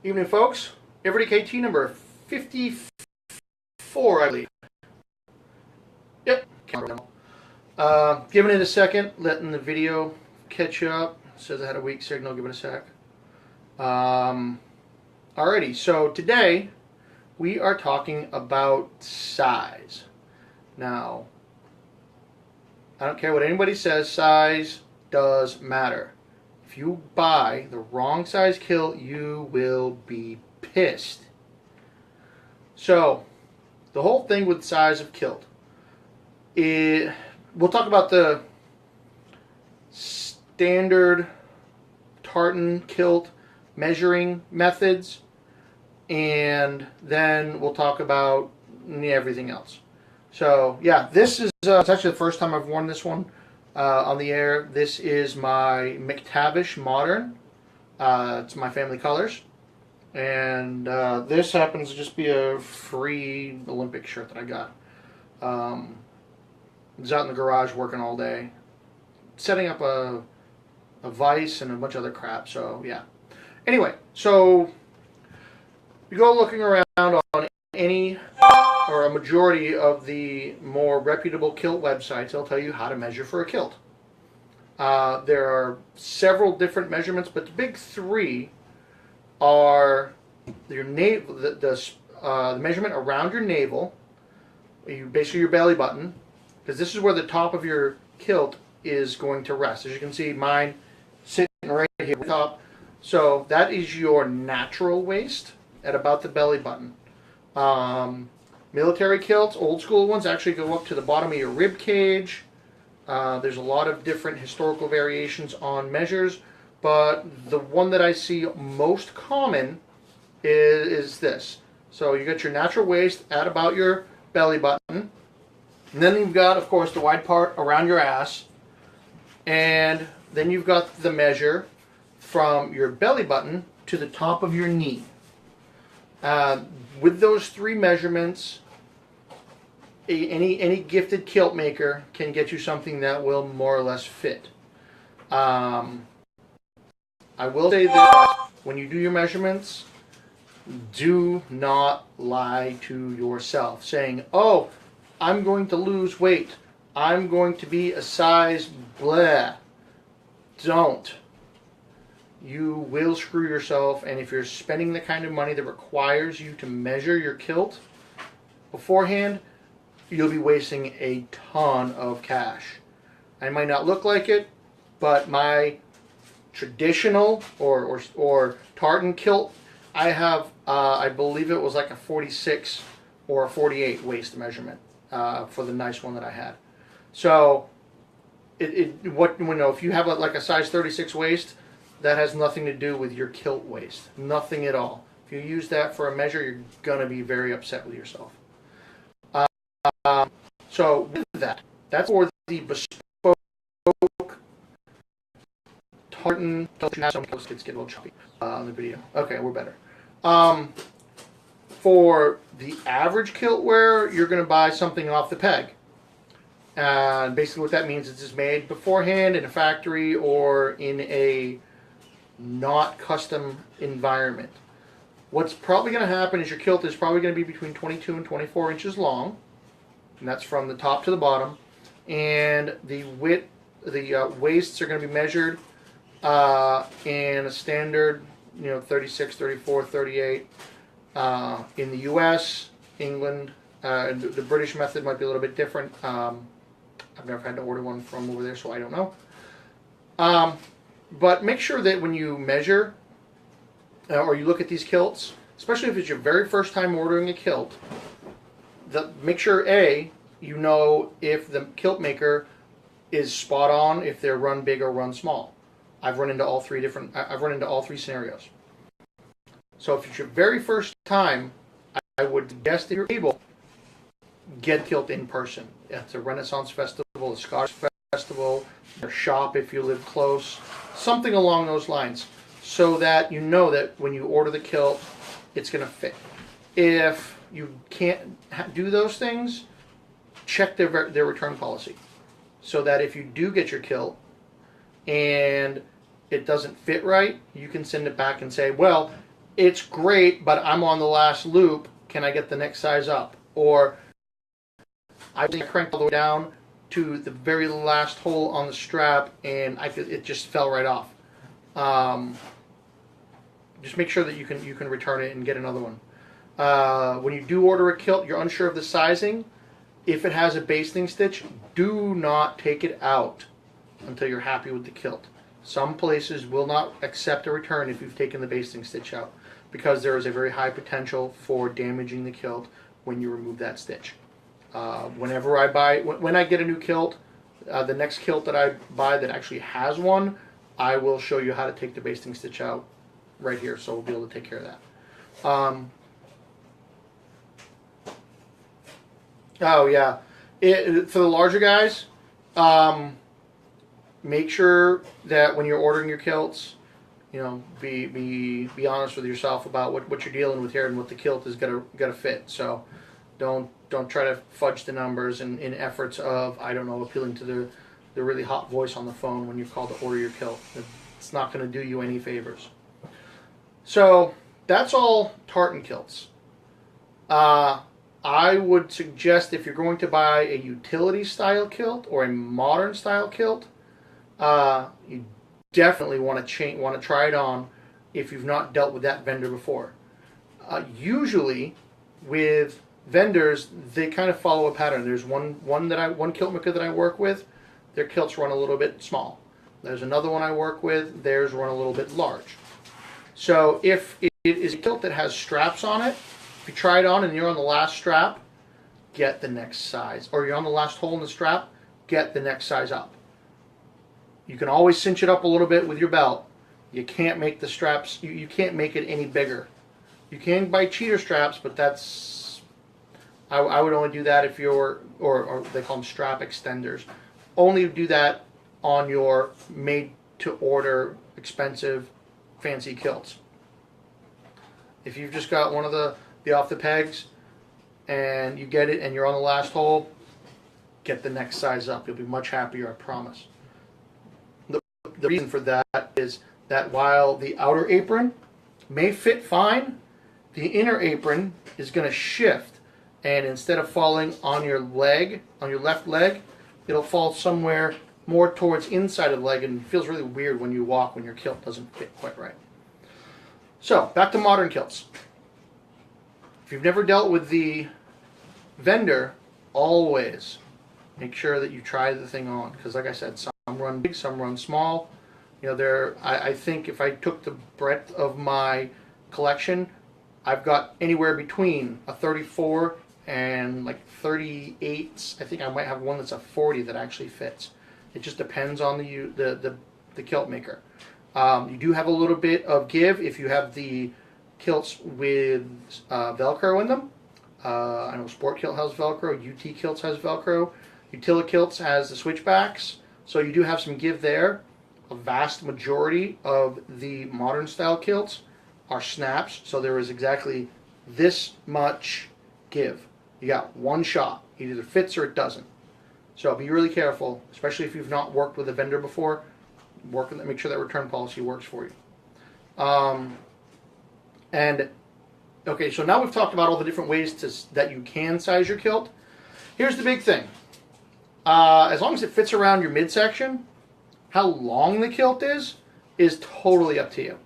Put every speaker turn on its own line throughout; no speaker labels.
Evening, folks. everydaykt number 54, I believe. Yep. Giving it a second, letting the video catch up. It says I had a weak signal. Give it a sec. Alrighty. So today we are talking about size. Now, I don't care what anybody says. Size does matter. If you buy the wrong size kilt, you will be pissed. So, the whole thing with size of kilt, we'll talk about the standard tartan kilt measuring methods, and then we'll talk about everything else. So, yeah, this is it's actually the first time I've worn this one on the air. This is my McTavish Modern. It's my family colors. And this happens to just be a free Olympic shirt that I got. I was out in the garage working all day, setting up a vise and a bunch of other crap. So, yeah. Anyway, so you go looking around on any or a majority of the more reputable kilt websites. They'll tell you how to measure for a kilt. There are several different measurements, but the big three are your navel, the measurement around your navel, basically your belly button, because this is where the top of your kilt is going to rest. As you can see, mine sitting right here at the top. So that is your natural waist at about the belly button. Military kilts, old school ones, actually go up to the bottom of your rib cage. There's a lot of different historical variations on measures, but the one that I see most common is this. So you got your natural waist at about your belly button, and then you've got, of course, the wide part around your ass, and then you've got the measure from your belly button to the top of your knee. With those three measurements, any gifted kilt maker can get you something that will more or less fit. I will say that when you do your measurements, do not lie to yourself, saying, "Oh, I'm going to lose weight. I'm going to be a size blah." Don't. You will screw yourself, and if you're spending the kind of money that requires you to measure your kilt beforehand, you'll be wasting a ton of cash. I might not look like it, but my traditional or tartan kilt, I have, I believe it was like a 46 or a 48 waist measurement for the nice one that I had. So, if you have like a size 36 waist, that has nothing to do with your kilt waist. Nothing at all. If you use that for a measure, you're going to be very upset with yourself. So with that, that's for the bespoke tartan. Some kids get a little choppy on the video. Okay, we're better. For the average kilt wearer, you're going to buy something off the peg. And basically what that means is it's made beforehand in a factory or in a not custom environment. What's probably going to happen is your kilt is probably going to be between 22 and 24 inches long, and that's from the top to the bottom. And the width, the waists are going to be measured in a standard, 36, 34, 38 in the U.S., England. The British method might be a little bit different. I've never had to order one from over there, so I don't know. But make sure that when you measure or you look at these kilts, especially if it's your very first time ordering a kilt, make sure you know if the kilt maker is spot on, if they're run big or run small. I've run into all three scenarios. So if it's your very first time, I would suggest that you're able get kilt in person. It's a Renaissance festival, a Scottish festival, or shop if you live close, something along those lines, so that you know that when you order the kilt, it's going to fit. If you can't do those things, check their return policy, so that if you do get your kilt and it doesn't fit right, you can send it back and say, well, it's great, but I'm on the last loop. Can I get the next size up? Or I cranked all the way down to the very last hole on the strap, and it just fell right off. Just make sure that you can return it and get another one. When you do order a kilt, you're unsure of the sizing. If it has a basting stitch, do not take it out until you're happy with the kilt. Some places will not accept a return if you've taken the basting stitch out, because there is a very high potential for damaging the kilt when you remove that stitch. Whenever I buy, when I get a new kilt, the next kilt that I buy that actually has one, I will show you how to take the basting stitch out right here, so we'll be able to take care of that. Oh yeah, for the larger guys, make sure that when you're ordering your kilts, be honest with yourself about what you're dealing with here and what the kilt is gonna fit. So don't try to fudge the numbers in efforts of, I don't know, appealing to the really hot voice on the phone when you're called to order your kilt. It's not going to do you any favors. So that's all tartan kilts. I would suggest, if you're going to buy a utility style kilt or a modern style kilt, you definitely want to try it on if you've not dealt with that vendor before. Usually with vendors, they kind of follow a pattern. There's one kilt maker that I work with, their kilts run a little bit small. There's another one I work with, theirs run a little bit large. So if it is a kilt that has straps on it, if you try it on and you're on the last strap, get the next size. Or you're on the last hole in the strap, get the next size up. You can always cinch it up a little bit with your belt. You can't make the straps, you can't make it any bigger. You can buy cheater straps, but that's, I would only do that if you're, or they call them strap extenders. Only do that on your made-to-order, expensive, fancy kilts. If you've just got one of the off the pegs and you get it and you're on the last hole, get the next size up. You'll be much happier, I promise. The reason for that is that while the outer apron may fit fine, the inner apron is going to shift, and instead of falling on your leg, on your left leg, it'll fall somewhere more towards inside of the leg, and it feels really weird when you walk when your kilt doesn't fit quite right. So, back to modern kilts. If you've never dealt with the vendor, always make sure that you try the thing on, because like I said, some run big, some run small. I think if I took the breadth of my collection, I've got anywhere between a 34 and like 38. I think I might have one that's a 40 that actually fits. It just depends on the kilt maker. You do have a little bit of give if you have the kilts with Velcro in them. I know Sport Kilt has Velcro, UT Kilts has Velcro, Utility Kilts has the switchbacks, so you do have some give there. A vast majority of the modern style kilts are snaps, so there is exactly this much give. You got one shot. It either fits or it doesn't. So be really careful, especially if you've not worked with a vendor before. Make sure that return policy works for you. Okay, so now we've talked about all the different ways that you can size your kilt. Here's the big thing. As long as it fits around your midsection, how long the kilt is totally up to you.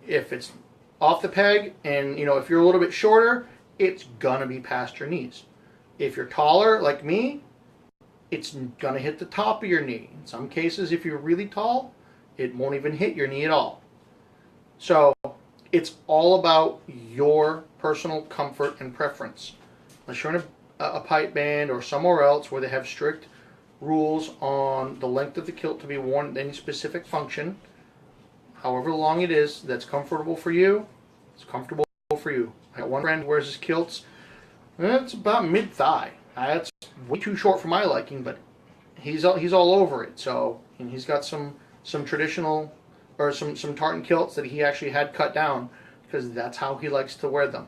If it's off the peg and, if you're a little bit shorter, it's gonna be past your knees. If you're taller, like me, it's gonna hit the top of your knee. In some cases, if you're really tall, it won't even hit your knee at all. So it's all about your personal comfort and preference. Unless you're in a pipe band or somewhere else where they have strict rules on the length of the kilt to be worn in any specific function, however long it is, that's comfortable for you, it's comfortable for you. I got one friend who wears his kilts, it's about mid-thigh. That's way too short for my liking, but he's all over it. So, and he's got some traditional, or some tartan kilts that he actually had cut down because that's how he likes to wear them.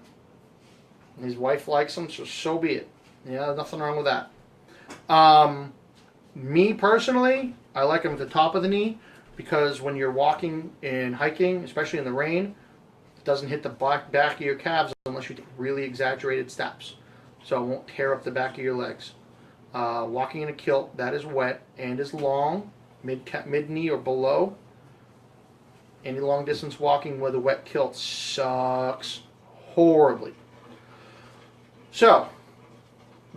And his wife likes them, so be it. Yeah, nothing wrong with that. Me personally, I like them at the top of the knee, because when you're walking and hiking, especially in the rain, doesn't hit the back of your calves unless you take really exaggerated steps. So it won't tear up the back of your legs. Walking in a kilt that is wet and is long, mid knee or below, any long distance walking with a wet kilt sucks horribly. So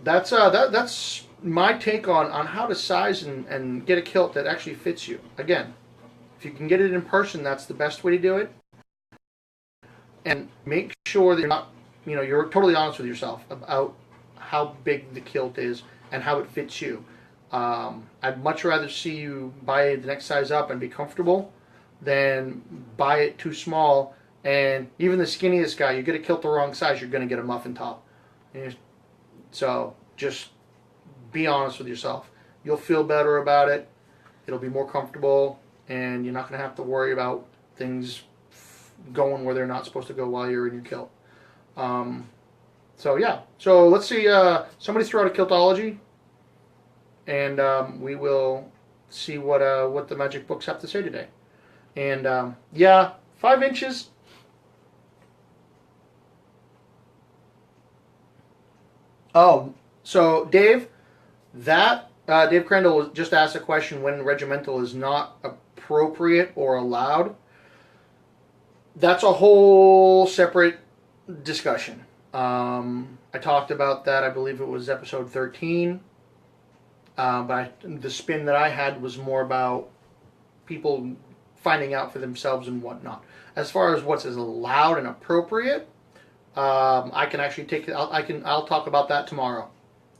that's my take on how to size and get a kilt that actually fits you. Again, if you can get it in person, that's the best way to do it. And make sure that you're totally honest with yourself about how big the kilt is and how it fits you. I'd much rather see you buy it the next size up and be comfortable than buy it too small. And even the skinniest guy, you get a kilt the wrong size, you're going to get a muffin top. So just be honest with yourself. You'll feel better about it. It'll be more comfortable, and you're not going to have to worry about things going where they're not supposed to go while you're in your kilt. So yeah. So let's see. Somebody throw out a kiltology, and we will see what the magic books have to say today. And yeah, 5 inches. Oh, so Dave Crandall just asked a question: when regimental is not appropriate or allowed. That's a whole separate discussion. I talked about that, I believe it was episode 13. But the spin that I had was more about people finding out for themselves and whatnot. As far as what's allowed and appropriate, I can actually I'll talk about that tomorrow.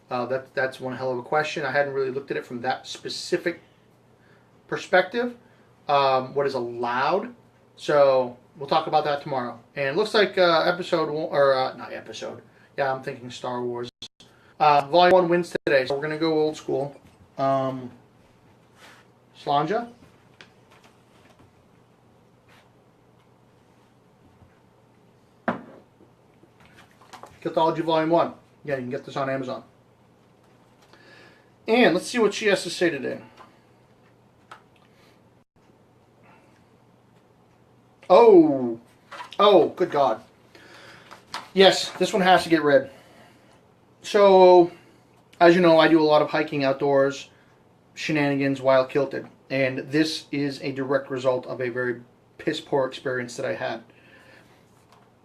That's one hell of a question. I hadn't really looked at it from that specific perspective. What is allowed? So we'll talk about that tomorrow. And it looks like episode one, or not episode. Yeah, I'm thinking Star Wars. Volume 1 wins today, so we're gonna go old school. Slanja. Kiltology Volume 1. Yeah, you can get this on Amazon. And let's see what she has to say today. Oh, good God. Yes, this one has to get read. So, as you know, I do a lot of hiking outdoors, shenanigans while kilted. And this is a direct result of a very piss poor experience that I had.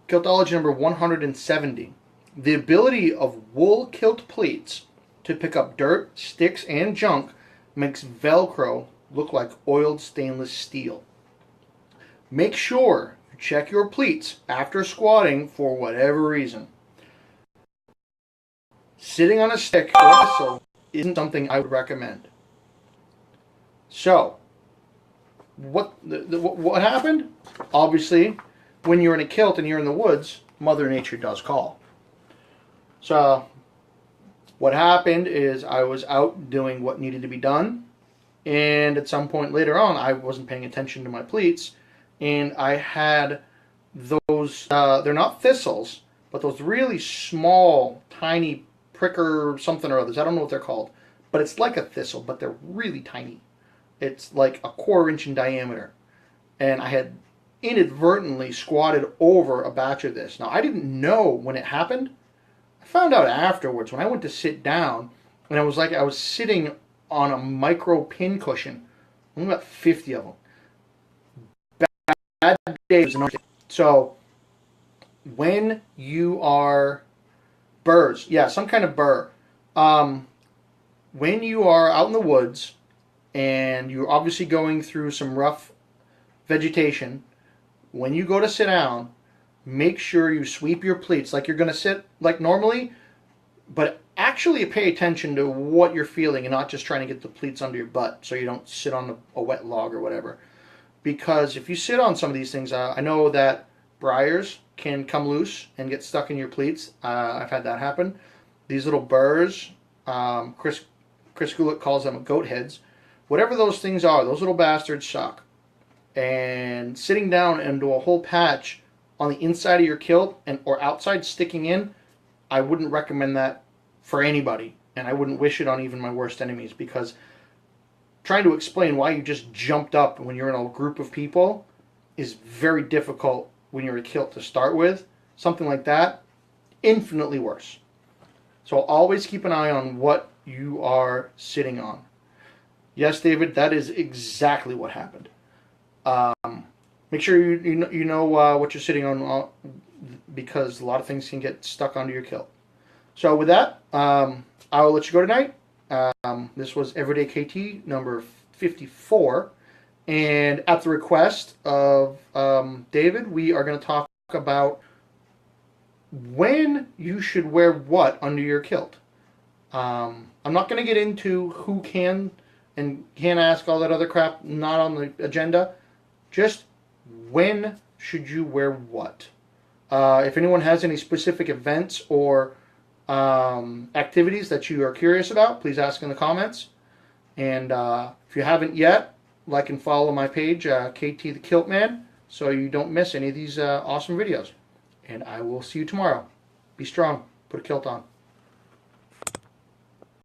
Kiltology number 170. The ability of wool kilt pleats to pick up dirt, sticks, and junk makes Velcro look like oiled stainless steel. Make sure you check your pleats after squatting for whatever reason. Sitting on a stick or thistle isn't something I would recommend. So, what happened? Obviously, when you're in a kilt and you're in the woods, Mother Nature does call. So, what happened is I was out doing what needed to be done, and at some point later on, I wasn't paying attention to my pleats, and I had those, they're not thistles, but those really small, tiny pricker something or others. I don't know what they're called, but it's like a thistle, but they're really tiny. It's like a 1/4 inch in diameter. And I had inadvertently squatted over a batch of this. Now, I didn't know when it happened. I found out afterwards when I went to sit down, and I was sitting on a micro pin cushion. Only about 50 of them. Bad days. So, when you are burrs, yeah, some kind of burr. When you are out in the woods and you're obviously going through some rough vegetation, when you go to sit down, make sure you sweep your pleats like you're going to sit like normally, but actually pay attention to what you're feeling and not just trying to get the pleats under your butt so you don't sit on a wet log or whatever. Because if you sit on some of these things, I know that briars can come loose and get stuck in your pleats. I've had that happen. These little burrs, Chris Gulick calls them goat heads. Whatever those things are, those little bastards suck. And sitting down into a whole patch on the inside of your kilt or outside sticking in, I wouldn't recommend that for anybody. And I wouldn't wish it on even my worst enemies, because trying to explain why you just jumped up when you're in a group of people is very difficult when you're a kilt to start with, something like that, infinitely worse. So always keep an eye on what you are sitting on. Yes, David, that is exactly what happened. Make sure you know what you're sitting on, because a lot of things can get stuck onto your kilt. So with that, I will let you go tonight. This was Everyday KT number 54. And at the request of David, we are going to talk about when you should wear what under your kilt. I'm not going to get into who can and can't ask, all that other crap, not on the agenda. Just when should you wear what? If anyone has any specific events or activities that you are curious about, please ask in the comments. And if you haven't yet, like and follow my page, KT the Kilt Man, so you don't miss any of these awesome videos. And I will see you tomorrow. Be strong. Put a kilt on.